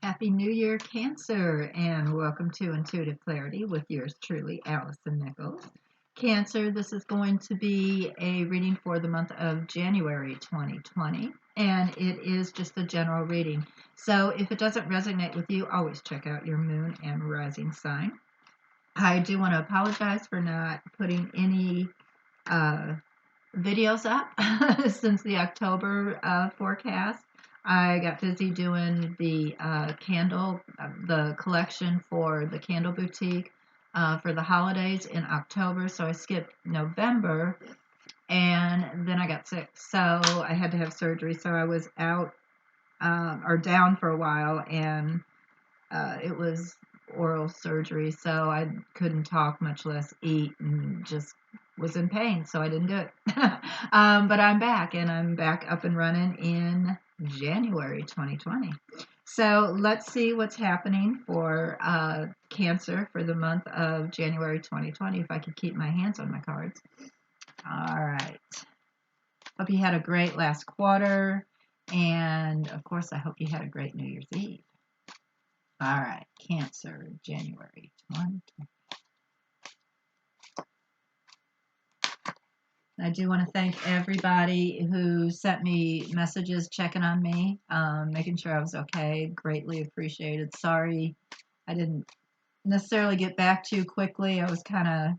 Happy New Year, Cancer, and welcome to Intuitive Clarity with yours truly, Allison Nichols. Cancer, this is going to be a reading for the month of January 2020, and it is just a general reading. So if it doesn't resonate with you, always check out your moon and rising sign. I do want to apologize for not putting any uh, videos up since the October forecast. I got busy doing the the collection for the Candle Boutique for the holidays in October, so I skipped November, and then I got sick, so I had to have surgery, so I was out or down for a while, and it was oral surgery, so I couldn't talk, much less eat, and just was in pain, so I didn't do it. But I'm back, and I'm back up and running in January 2020. So let's see what's happening for Cancer for the month of January 2020, if I could keep my hands on my cards. All right. Hope you had a great last quarter, and of course, I hope you had a great New Year's Eve. All right, Cancer, January 2020. I do want to thank everybody who sent me messages checking on me, making sure I was okay. Greatly appreciated. Sorry I didn't necessarily get back to you quickly. I was kind of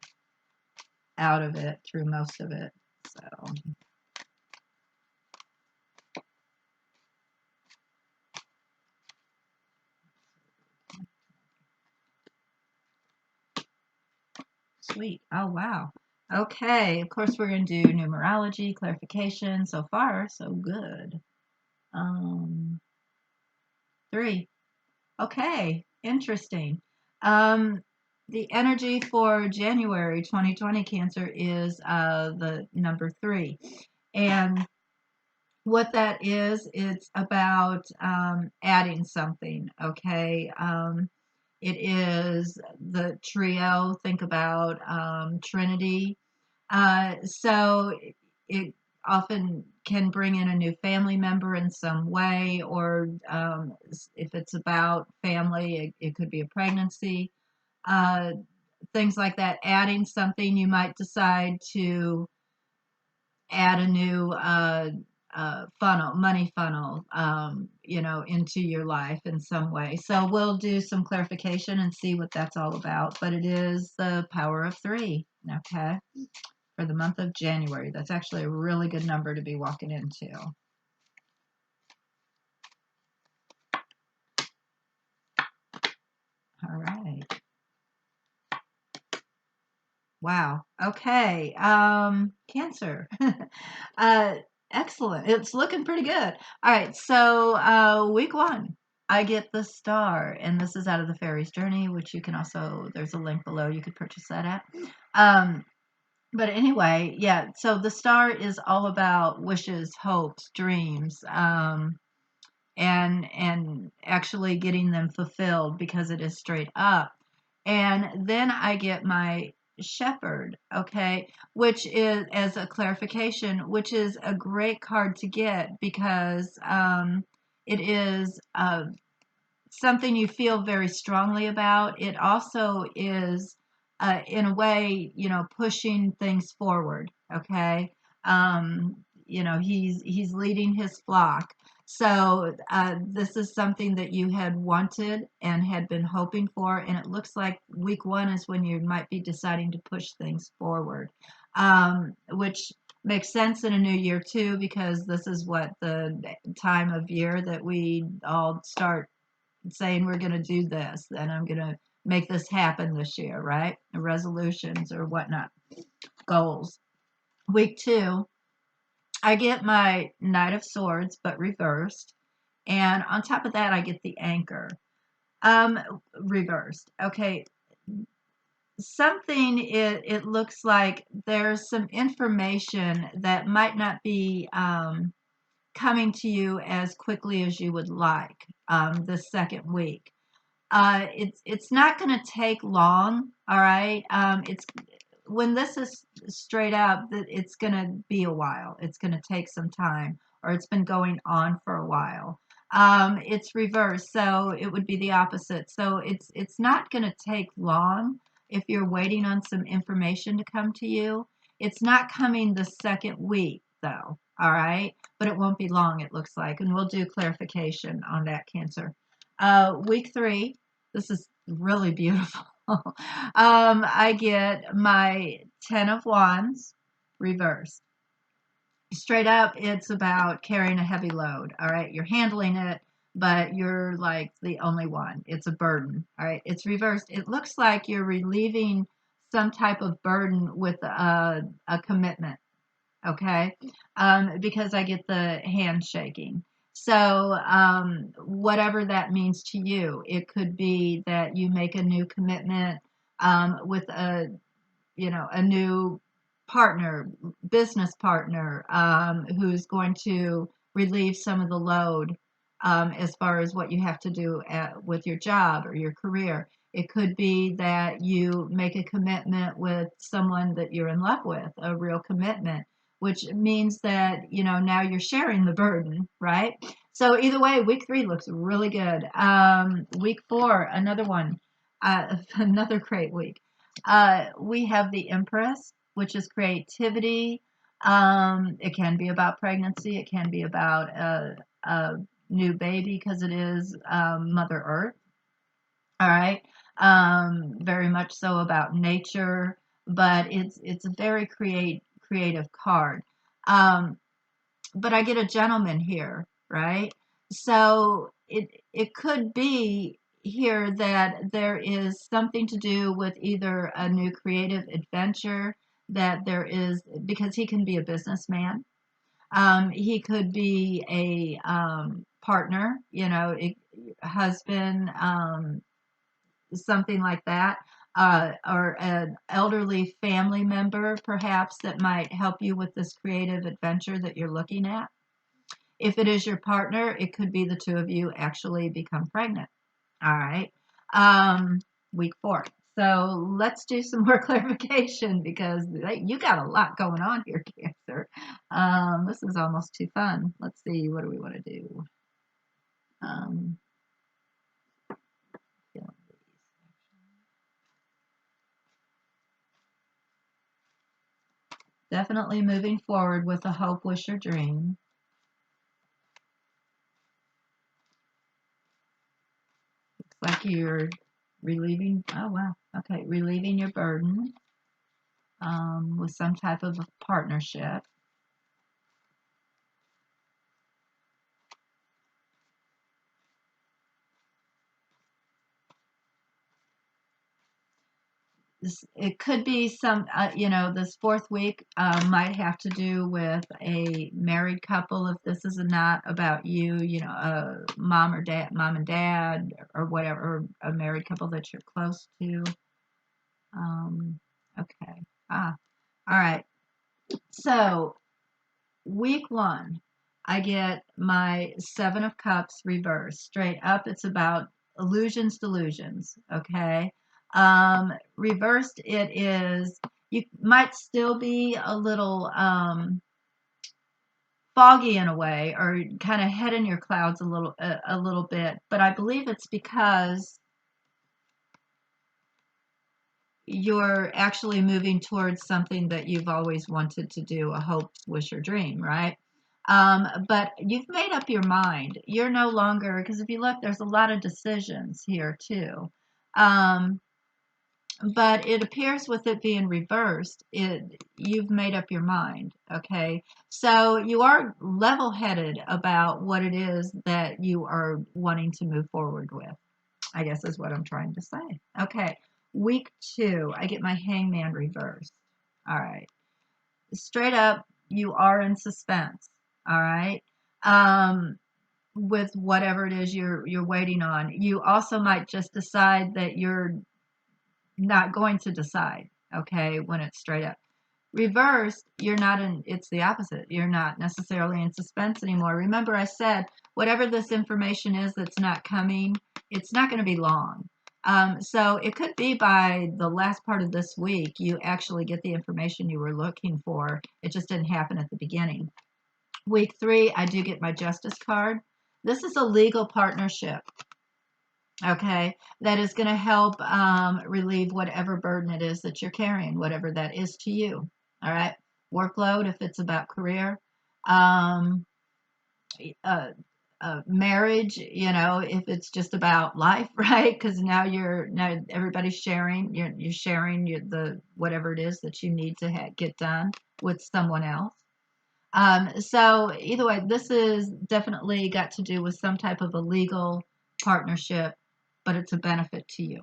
out of it through most of it. So, sweet. Oh, wow. Okay, of course, we're going to do numerology, clarification. So far, so good. Um, 3. Okay, interesting. Um, the energy for January 2020 Cancer is the number 3. And what that is, it's about adding something, okay? It is the trio, think about Trinity. So it often can bring in a new family member in some way, or if it's about family, it could be a pregnancy, uh, things like that. Adding something, you might decide to add a new funnel, money funnel, into your life in some way. So we'll do some clarification and see what that's all about. But it is the power of 3, okay, for the month of January. That's actually a really good number to be walking into. All right. Wow. Okay. Cancer. uh, excellent. It's looking pretty good. All right. So, week 1, I get the star, and this is out of the Fairy's Journey, which you can also, there's a link below. You could purchase that at. Um, but anyway, yeah. So the star is all about wishes, hopes, dreams, and actually getting them fulfilled because it is straight up. And then I get my shepherd, okay, which is, as a clarification, which is a great card to get because it is something you feel very strongly about. It also is, in a way, pushing things forward, okay. He's leading his flock. So this is something that you had wanted and had been hoping for, and it looks like week 1 is when you might be deciding to push things forward, which makes sense in a new year too, because this is what the time of year that we all start saying we're going to do this, and I'm going to make this happen this year, right? Resolutions or whatnot, goals. Week 2, I get my Knight of Swords, but reversed. And on top of that, I get the Anchor, um, reversed. Okay, something, it looks like there's some information that might not be coming to you as quickly as you would like the second week. It's not going to take long. All right. It's when this is straight up, that it's going to be a while. It's going to take some time, or it's been going on for a while. It's reversed, so it would be the opposite. So it's not going to take long if you're waiting on some information to come to you. It's not coming the second week, though. All right, but it won't be long, it looks like, and we'll do clarification on that, Cancer. Week 3, this is really beautiful. I get my 10 of Wands reversed. Straight up, it's about carrying a heavy load. All right, you're handling it, but you're like the only one. It's a burden. All right, it's reversed. It looks like you're relieving some type of burden with a commitment. Okay, because I get the handshaking. So, whatever that means to you, it could be that you make a new commitment with a new partner, business partner, who's going to relieve some of the load as far as what you have to do with your job or your career. It could be that you make a commitment with someone that you're in love with, a real commitment, which means that, now you're sharing the burden, right? So either way, week 3 looks really good. Week 4, another one, another great week. We have the Empress, which is creativity. It can be about pregnancy. It can be about a new baby because it is Mother Earth. All right. Very much so about nature, but it's a very creative card. Um, but I get a gentleman here, right? So it could be here that there is something to do with either a new creative adventure that there is because he can be a businessman. He could be a partner, husband, something like that. Or an elderly family member, perhaps, that might help you with this creative adventure that you're looking at. If it is your partner, it could be the two of you actually become pregnant. All right. Um, week 4. So let's do some more clarification because you got a lot going on here, Cancer. This is almost too fun. Let's see. What do we want to do? Um, Definitely moving forward with a hope, wish, or dream. Looks like you're relieving. Oh, wow. Okay. Relieving your burden with some type of a partnership. It could be some, this 4th week might have to do with a married couple. If this is not about you, mom and dad, or whatever, or a married couple that you're close to. Okay. All right. So week 1, I get my 7 of Cups reversed. Straight up, it's about illusions, delusions. Okay. Reversed, it is, you might still be a little foggy in a way, or kind of head in your clouds a little bit, but I believe it's because you're actually moving towards something that you've always wanted to do, a hope, wish, or dream, right? But you've made up your mind. You're no longer, because if you look, there's a lot of decisions here too. Um, but it appears with it being reversed, you've made up your mind. Okay, so you are level-headed about what it is that you are wanting to move forward with, I guess is what I'm trying to say. Okay, week 2, I get my Hangman reversed. All right, straight up, you are in suspense. All right, with whatever it is you're waiting on. You also might just decide that you're not going to decide. Okay, when it's straight up. Reversed, you're not in, it's the opposite. You're not necessarily in suspense anymore. Remember, I said, whatever this information is that's not coming, it's not going to be long. So it could be by the last part of this week, you actually get the information you were looking for. It just didn't happen at the beginning. Week 3, I do get my Justice card. This is a legal partnership, okay, that is going to help relieve whatever burden it is that you're carrying, whatever that is to you. All right. Workload, if it's about career. Um, uh, Marriage, if it's just about life, right? Because now everybody's sharing. You're sharing the whatever it is that you need to get done with someone else. So either way, this is definitely got to do with some type of a legal partnership, but it's a benefit to you.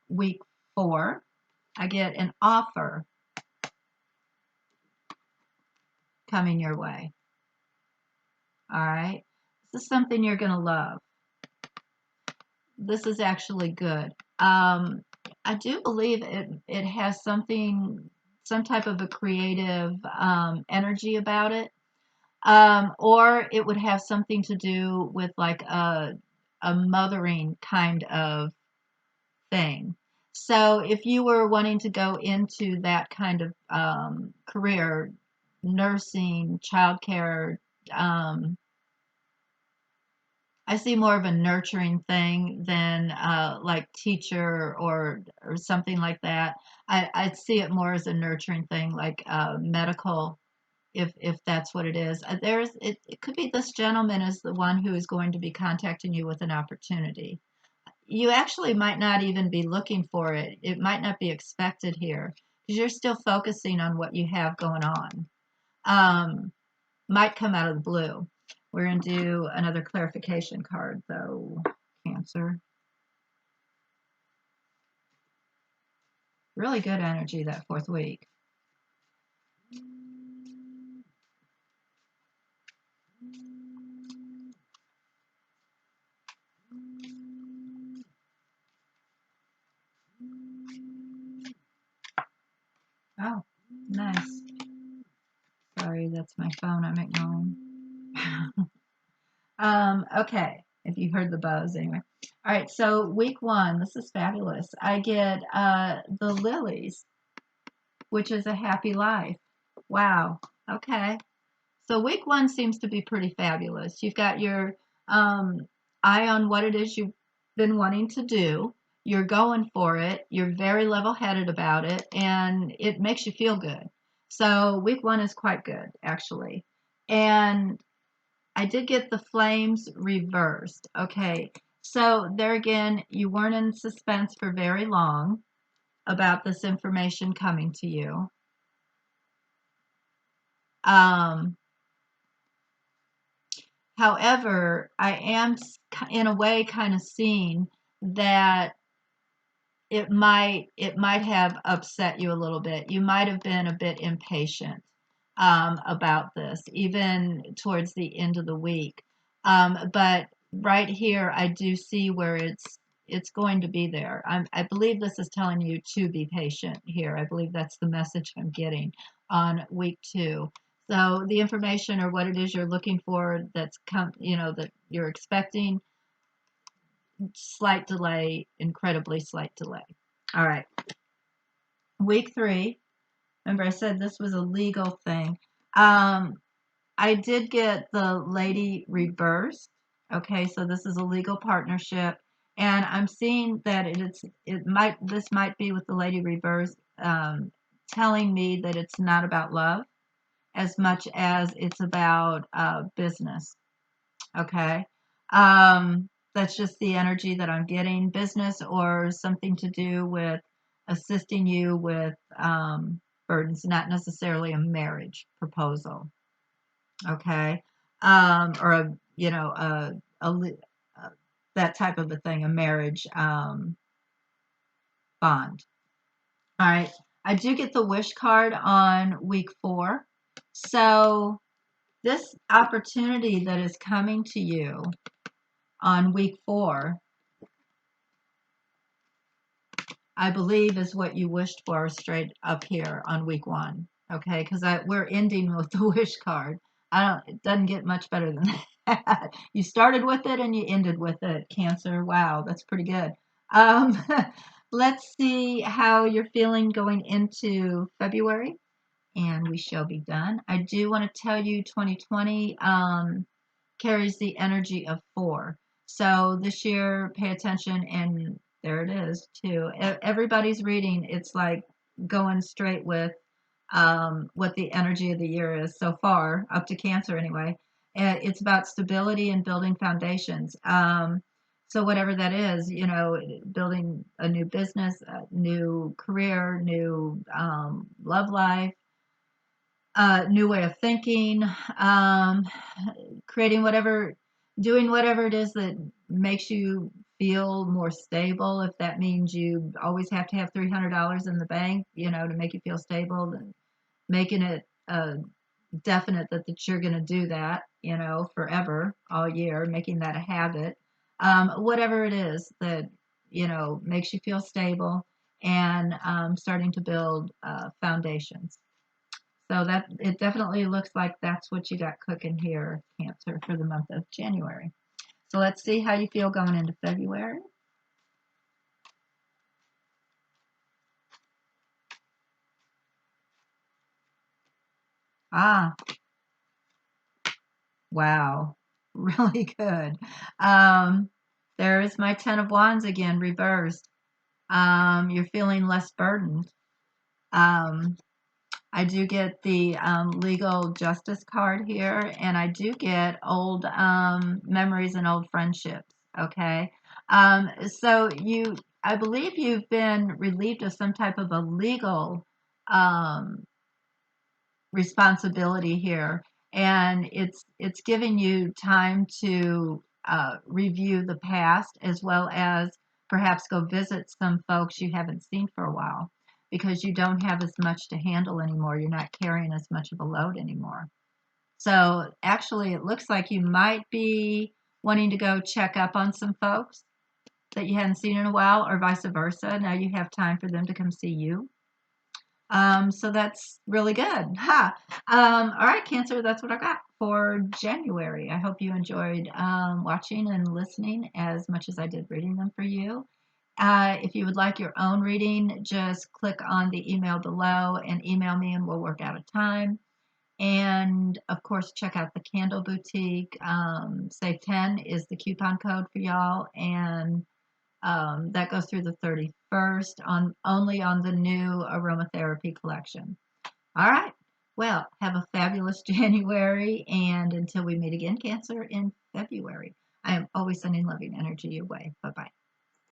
Week 4, I get an offer coming your way. All right. This is something you're going to love. This is actually good. I do believe it has some type of a creative energy about it. Or it would have something to do with like a mothering kind of thing. So if you were wanting to go into that kind of career, nursing, childcare, um, I see more of a nurturing thing than like teacher or something like that. I see it more as a nurturing thing, like medical, if that's what it is. It could be this gentleman is the one who is going to be contacting you with an opportunity. You actually might not even be looking for it. It might not be expected here because you're still focusing on what you have going on. Um, might come out of the blue. We're going to do another clarification card, though. Cancer. Really good energy that 4th week. Oh, nice. Sorry, that's my phone I'm ignoring. Okay, if you heard the buzz anyway. All right, so week 1, this is fabulous. I get the lilies, which is a happy life. Wow. Okay. So week 1 seems to be pretty fabulous. You've got your um, eye on what it is you've been wanting to do. You're going for it. You're very level-headed about it, and it makes you feel good. So week 1 is quite good, actually. And I did get the flames reversed. Okay. So there again, you weren't in suspense for very long about this information coming to you. Um, However, I am in a way kind of seeing that it might have upset you a little bit. You might have been a bit impatient about this, even towards the end of the week. But right here, I do see where it's going to be there. I believe this is telling you to be patient here. I believe that's the message I'm getting on week 2. So the information or what it is you're looking for that's that you're expecting, slight delay, incredibly slight delay. All right. Week 3. Remember I said this was a legal thing. I did get the lady reversed. Okay, so this is a legal partnership, and I'm seeing that this might be with the lady reversed, telling me that it's not about love as much as it's about business. Okay, that's just the energy that I'm getting. Business or something to do with assisting you with burdens, not necessarily a marriage proposal. Okay, or a that type of a thing, a marriage bond. All right, I do get the wish card on week 4, so this opportunity that is coming to you on week 4, I believe is what you wished for straight up here on week 1. Okay, because we're ending with the wish card. It doesn't get much better than that. You started with it and you ended with it. Cancer. Wow, that's pretty good. Um, let's see how you're feeling going into February, and we shall be done. I do want to tell you 2020. carries the energy of 4. So this year, pay attention, and there it is too. Everybody's reading, it's like going straight with what the energy of the year is so far, up to Cancer anyway. It's about stability and building foundations. So whatever that is, building a new business, a new career, new love life, new way of thinking, um, creating whatever, doing whatever it is that makes you feel more stable. If that means you always have to have $300 in the bank, to make you feel stable, then making it definite that you're going to do that, forever, all year, making that a habit. Whatever it is that, makes you feel stable, and starting to build foundations. So that it definitely looks like that's what you got cooking here, Cancer, for the month of January. So let's see how you feel going into February. Ah, wow. Really good. Um, there's my Ten of Wands again, reversed. You're feeling less burdened. Um, I do get the legal justice card here, and I do get old memories and old friendships. Okay, so I believe you've been relieved of some type of a legal um, responsibility here, and it's giving you time to review the past, as well as perhaps go visit some folks you haven't seen for a while, because you don't have as much to handle anymore. You're not carrying as much of a load anymore. So actually, it looks like you might be wanting to go check up on some folks that you hadn't seen in a while, or vice versa. Now you have time for them to come see you. So that's really good. Ha! All right, Cancer, that's what I got for January. I hope you enjoyed watching and listening as much as I did reading them for you. If you would like your own reading, just click on the email below and email me, and we'll work out a time. And of course, check out the Candle Boutique. Save 10 is the coupon code for y'all. And that goes through the 31st, on only on the new aromatherapy collection. All right. Well, have a fabulous January, and until we meet again, Cancer, in February. I am always sending loving energy your way. Bye bye.